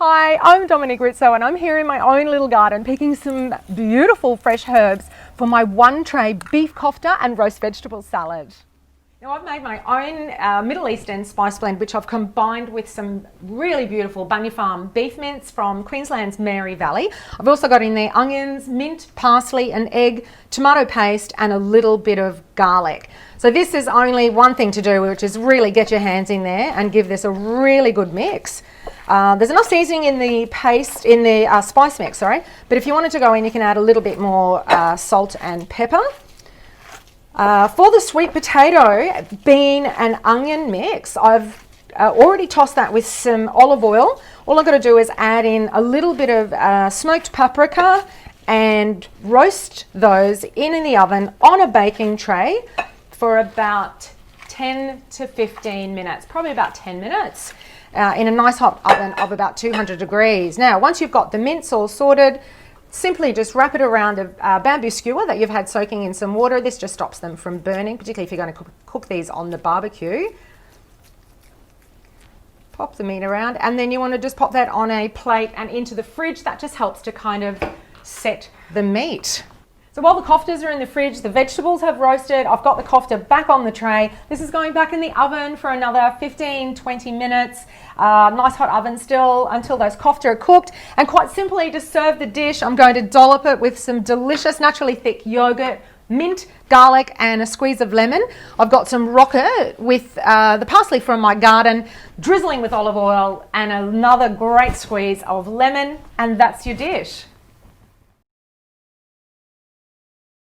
Hi, I'm Dominique Rizzo and I'm here in my own little garden picking some beautiful fresh herbs for my one tray beef kofta and roast vegetable salad. Now I've made my own Middle Eastern spice blend which I've combined with some really beautiful Bunya Farm beef mince from Queensland's Mary Valley. I've also got in there onions, mint, parsley, an egg, tomato paste and a little bit of garlic. So this is only one thing to do, which is really get your hands in there and give this a really good mix. There's enough seasoning in the paste, in the spice mix, sorry, but if you wanted to go in you can add a little bit more salt and pepper. For the sweet potato, bean and onion mix, I've already tossed that with some olive oil. All I've got to do is add in a little bit of smoked paprika and roast those in the oven on a baking tray for about 10 to 15 minutes, probably about 10 minutes, in a nice hot oven of about 200 degrees. Now, once you've got the mince all sorted, simply just wrap it around a bamboo skewer that you've had soaking in some water. This just stops them from burning, particularly if you're going to cook these on the barbecue. Pop the meat around, and then you want to just pop that on a plate and into the fridge. That just helps to kind of set the meat. So while the koftas are in the fridge, the vegetables have roasted. I've got the kofta back on the tray. This is going back in the oven for another 15-20 minutes. Nice hot oven still until those kofta are cooked. And quite simply, to serve the dish, I'm going to dollop it with some delicious, naturally thick yogurt, mint, garlic, and a squeeze of lemon. I've got some rocket with the parsley from my garden, drizzling with olive oil, and another great squeeze of lemon, and that's your dish.